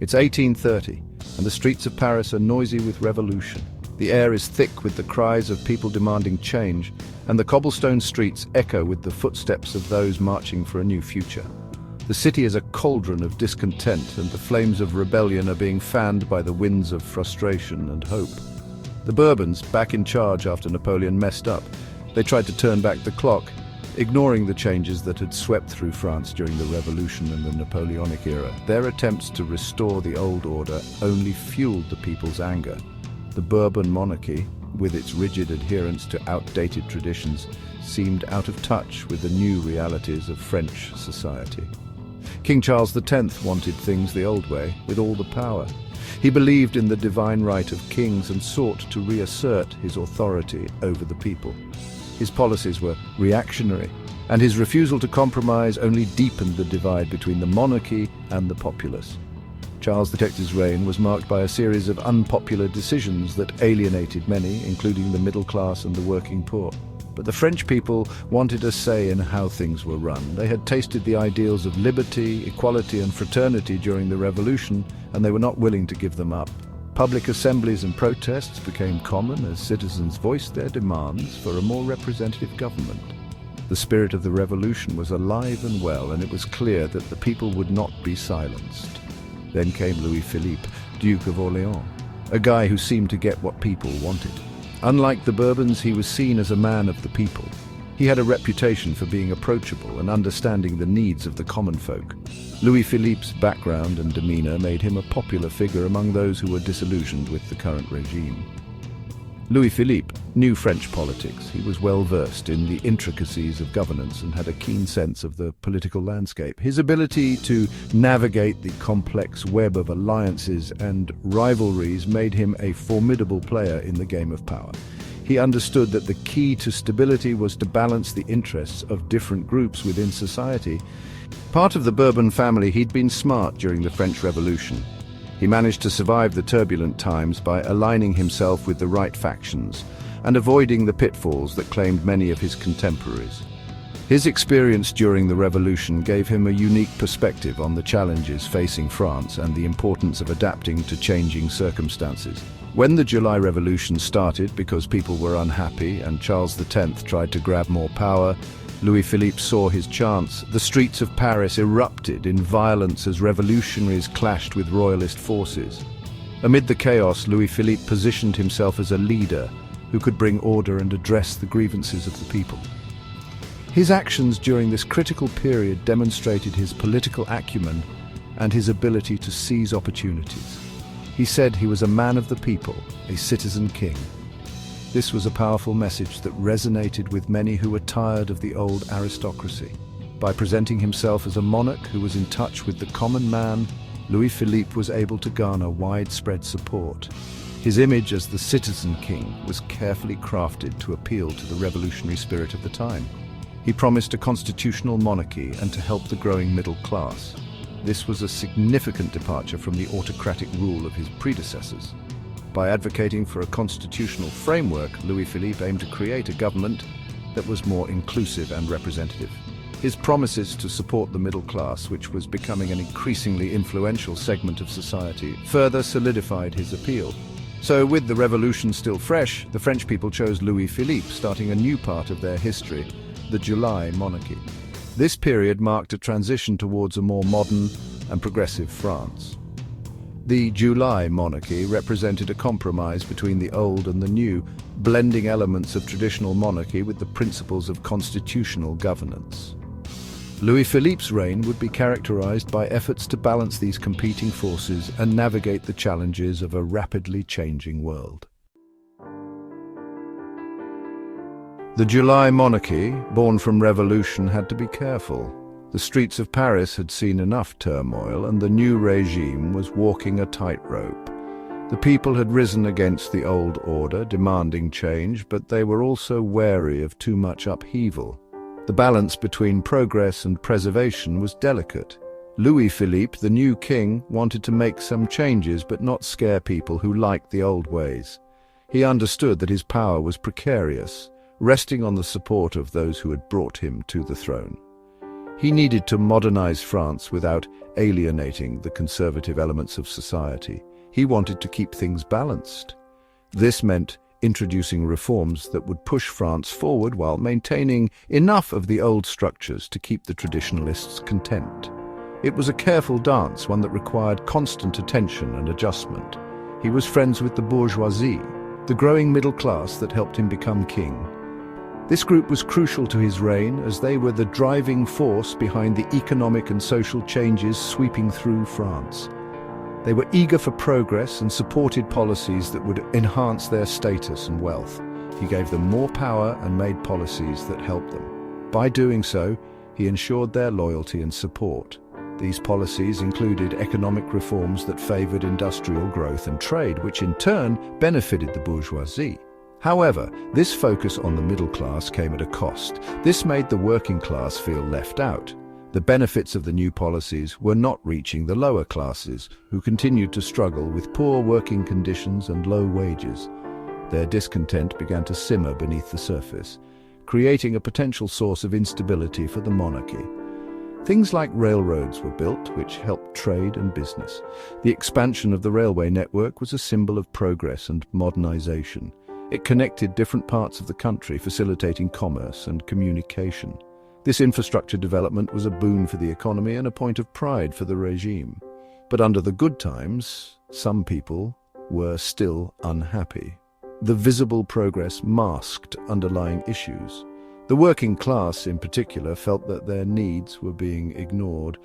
It's 1830, and the streets of Paris are noisy with revolution. The air is thick with the cries of people demanding change, and the cobblestone streets echo with the footsteps of those marching for a new future. The city is a cauldron of discontent, and the flames of rebellion are being fanned by the winds of frustration and hope. The Bourbons, back in charge after Napoleon messed up, they tried to turn back the clock, ignoring the changes that had swept through France during the Revolution and the Napoleonic era. Their attempts to restore the old order only fueled the people's anger. The Bourbon monarchy, with its rigid adherence to outdated traditions, seemed out of touch with the new realities of French society. King Charles X wanted things the old way, with all the power. He believed in the divine right of kings and sought to reassert his authority over the people. His policies were reactionary, and his refusal to compromise only deepened the divide between the monarchy and the populace. Charles X's reign was marked by a series of unpopular decisions that alienated many, including the middle class and the working poor. But the French people wanted a say in how things were run. They had tasted the ideals of liberty, equality and fraternity during the Revolution, and they were not willing to give them up. Public assemblies and protests became common as citizens voiced their demands for a more representative government. The spirit of the revolution was alive and well, and it was clear that the people would not be silenced. Then came Louis Philippe, Duke of Orléans, a guy who seemed to get what people wanted. Unlike the Bourbons, he was seen as a man of the people. He had a reputation for being approachable and understanding the needs of the common folk. Louis Philippe's background and demeanor made him a popular figure among those who were disillusioned with the current regime. Louis Philippe knew French politics. He was well versed in the intricacies of governance and had a keen sense of the political landscape. His ability to navigate the complex web of alliances and rivalries made him a formidable player in the game of power. He understood that the key to stability was to balance the interests of different groups within society. Part of the Bourbon family, he'd been smart during the French Revolution. He managed to survive the turbulent times by aligning himself with the right factions and avoiding the pitfalls that claimed many of his contemporaries. His experience during the Revolution gave him a unique perspective on the challenges facing France and the importance of adapting to changing circumstances. When the July Revolution started because people were unhappy and Charles X tried to grab more power, Louis Philippe saw his chance. The streets of Paris erupted in violence as revolutionaries clashed with royalist forces. Amid the chaos, Louis Philippe positioned himself as a leader who could bring order and address the grievances of the people. His actions during this critical period demonstrated his political acumen and his ability to seize opportunities. He said he was a man of the people, a citizen king. This was a powerful message that resonated with many who were tired of the old aristocracy. By presenting himself as a monarch who was in touch with the common man, Louis Philippe was able to garner widespread support. His image as the citizen king was carefully crafted to appeal to the revolutionary spirit of the time. He promised a constitutional monarchy and to help the growing middle class. This was a significant departure from the autocratic rule of his predecessors. By advocating for a constitutional framework, Louis Philippe aimed to create a government that was more inclusive and representative. His promises to support the middle class, which was becoming an increasingly influential segment of society, further solidified his appeal. So, with the revolution still fresh, the French people chose Louis Philippe, starting a new part of their history, the July monarchy. This period marked a transition towards a more modern and progressive France. The July monarchy represented a compromise between the old and the new, blending elements of traditional monarchy with the principles of constitutional governance. Louis Philippe's reign would be characterized by efforts to balance these competing forces and navigate the challenges of a rapidly changing world. The July monarchy, born from revolution, had to be careful. The streets of Paris had seen enough turmoil, and the new regime was walking a tightrope. The people had risen against the old order, demanding change, but they were also wary of too much upheaval. The balance between progress and preservation was delicate. Louis Philippe, the new king, wanted to make some changes but not scare people who liked the old ways. He understood that his power was precarious, resting on the support of those who had brought him to the throne. He needed to modernize France without alienating the conservative elements of society. He wanted to keep things balanced. This meant introducing reforms that would push France forward while maintaining enough of the old structures to keep the traditionalists content. It was a careful dance, one that required constant attention and adjustment. He was friends with the bourgeoisie, the growing middle class that helped him become king. This group was crucial to his reign, as they were the driving force behind the economic and social changes sweeping through France. They were eager for progress and supported policies that would enhance their status and wealth. He gave them more power and made policies that helped them. By doing so, he ensured their loyalty and support. These policies included economic reforms that favored industrial growth and trade, which in turn benefited the bourgeoisie. However, this focus on the middle class came at a cost. This made the working class feel left out. The benefits of the new policies were not reaching the lower classes, who continued to struggle with poor working conditions and low wages. Their discontent began to simmer beneath the surface, creating a potential source of instability for the monarchy. Things like railroads were built, which helped trade and business. The expansion of the railway network was a symbol of progress and modernization. It connected different parts of the country, facilitating commerce and communication. This infrastructure development was a boon for the economy and a point of pride for the regime. But under the good times, some people were still unhappy. The visible progress masked underlying issues. The working class, in particular, felt that their needs were being ignored.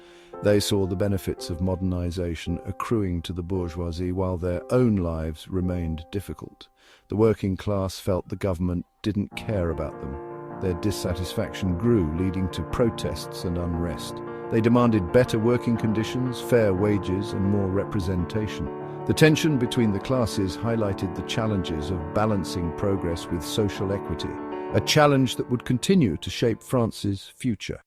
They saw the benefits of modernization accruing to the bourgeoisie while their own lives remained difficult. The working class felt the government didn't care about them. Their dissatisfaction grew, leading to protests and unrest. They demanded better working conditions, fair wages, and more representation. The tension between the classes highlighted the challenges of balancing progress with social equity, a challenge that would continue to shape France's future.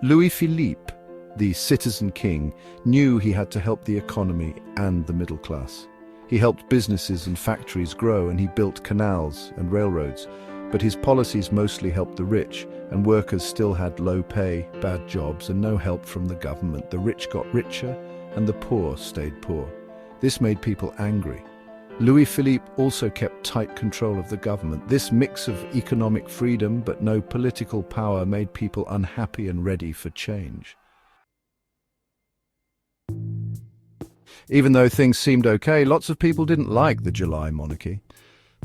Louis Philippe, the citizen king, knew he had to help the economy and the middle class. He helped businesses and factories grow, and he built canals and railroads. But his policies mostly helped the rich, and workers still had low pay, bad jobs, and no help from the government. The rich got richer, and the poor stayed poor. This made people angry. Louis Philippe also kept tight control of the government. This mix of economic freedom but no political power made people unhappy and ready for change. Even though things seemed okay, lots of people didn't like the July monarchy.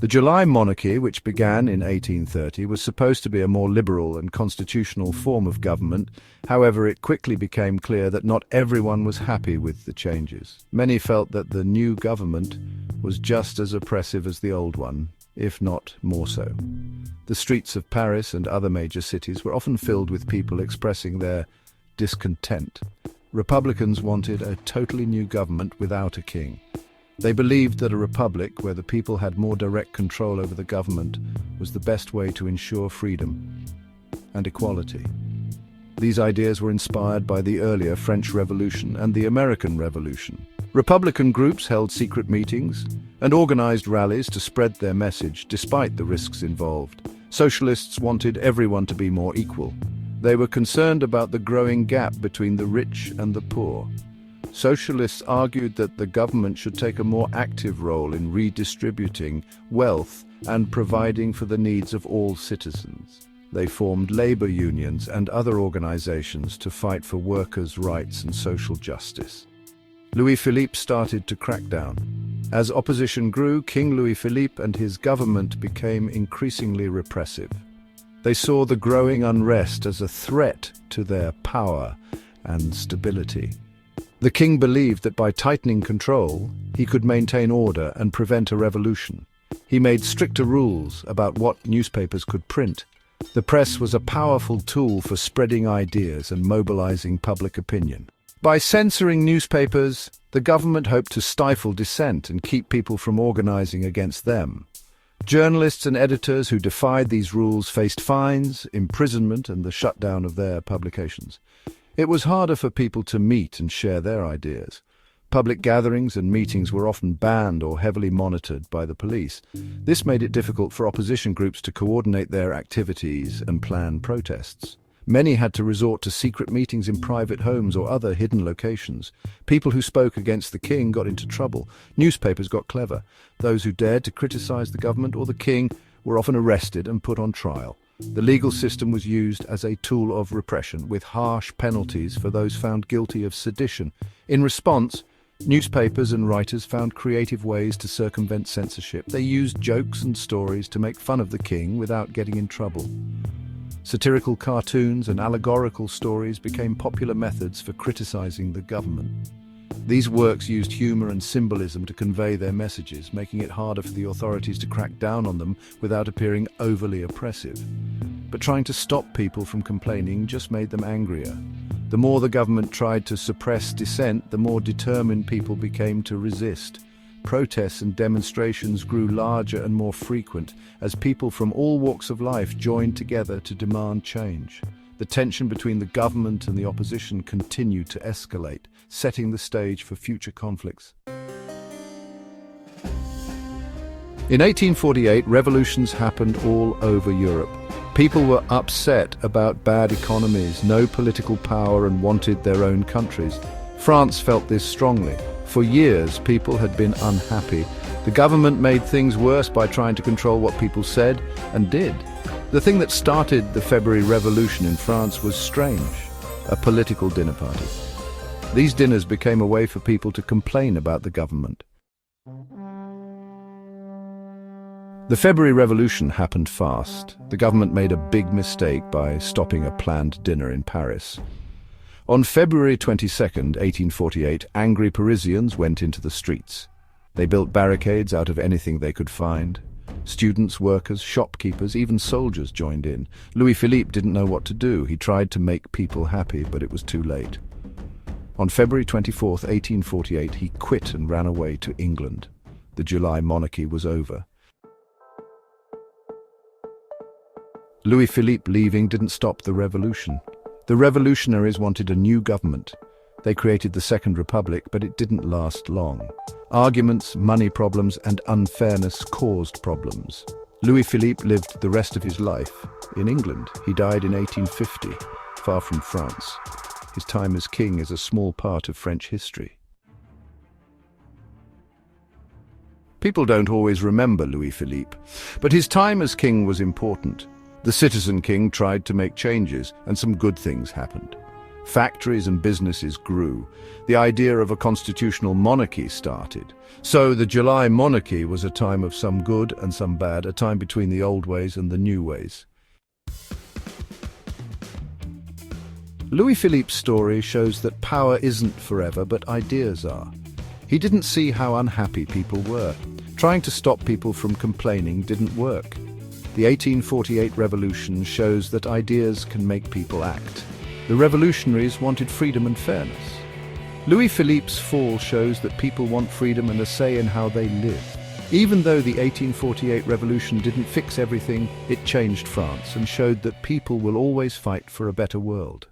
The July monarchy, which began in 1830, was supposed to be a more liberal and constitutional form of government. However, it quickly became clear that not everyone was happy with the changes. Many felt that the new government was just as oppressive as the old one, if not more so. The streets of Paris and other major cities were often filled with people expressing their discontent. Republicans wanted a totally new government without a king. They believed that a republic where the people had more direct control over the government was the best way to ensure freedom and equality. These ideas were inspired by the earlier French Revolution and the American Revolution. Republican groups held secret meetings and organized rallies to spread their message despite the risks involved. Socialists wanted everyone to be more equal. They were concerned about the growing gap between the rich and the poor. Socialists argued that the government should take a more active role in redistributing wealth and providing for the needs of all citizens. They formed labor unions and other organizations to fight for workers' rights and social justice. Louis Philippe started to crack down. As opposition grew, King Louis Philippe and his government became increasingly repressive. They saw the growing unrest as a threat to their power and stability. The king believed that by tightening control, he could maintain order and prevent a revolution. He made stricter rules about what newspapers could print. The press was a powerful tool for spreading ideas and mobilizing public opinion. By censoring newspapers, the government hoped to stifle dissent and keep people from organizing against them. Journalists and editors who defied these rules faced fines, imprisonment, and the shutdown of their publications. It was harder for people to meet and share their ideas. Public gatherings and meetings were often banned or heavily monitored by the police. This made it difficult for opposition groups to coordinate their activities and plan protests. Many had to resort to secret meetings in private homes or other hidden locations. People who spoke against the king got into trouble. Newspapers got clever. Those who dared to criticize the government or the king were often arrested and put on trial. The legal system was used as a tool of repression, with harsh penalties for those found guilty of sedition. In response, newspapers and writers found creative ways to circumvent censorship. They used jokes and stories to make fun of the king without getting in trouble. Satirical cartoons and allegorical stories became popular methods for criticizing the government. These works used humor and symbolism to convey their messages, making it harder for the authorities to crack down on them without appearing overly oppressive. But trying to stop people from complaining just made them angrier. The more the government tried to suppress dissent, the more determined people became to resist. Protests and demonstrations grew larger and more frequent as people from all walks of life joined together to demand change. The tension between the government and the opposition continued to escalate, setting the stage for future conflicts. In 1848, revolutions happened all over Europe. People were upset about bad economies, no political power, and wanted their own countries. France felt this strongly. For years, people had been unhappy. The government made things worse by trying to control what people said and did. The thing that started the February Revolution in France was strange: a political dinner party. These dinners became a way for people to complain about the government. The February Revolution happened fast. The government made a big mistake by stopping a planned dinner in Paris. On February 22nd, 1848, angry Parisians went into the streets. They built barricades out of anything they could find. Students, workers, shopkeepers, even soldiers joined in. Louis Philippe didn't know what to do. He tried to make people happy, but it was too late. On February 24th, 1848, he quit and ran away to England. The July monarchy was over. Louis Philippe leaving didn't stop the revolution. The revolutionaries wanted a new government. They created the Second Republic, but it didn't last long. Arguments, money problems, and unfairness caused problems. Louis Philippe lived the rest of his life in England. He died in 1850, far from France. His time as king is a small part of French history. People don't always remember Louis Philippe, but his time as king was important. The citizen king tried to make changes, and some good things happened. Factories and businesses grew. The idea of a constitutional monarchy started. So the July monarchy was a time of some good and some bad, a time between the old ways and the new ways. Louis Philippe's story shows that power isn't forever, but ideas are. He didn't see how unhappy people were. Trying to stop people from complaining didn't work. The 1848 revolution shows that ideas can make people act. The revolutionaries wanted freedom and fairness. Louis Philippe's fall shows that people want freedom and a say in how they live. Even though the 1848 revolution didn't fix everything, it changed France and showed that people will always fight for a better world.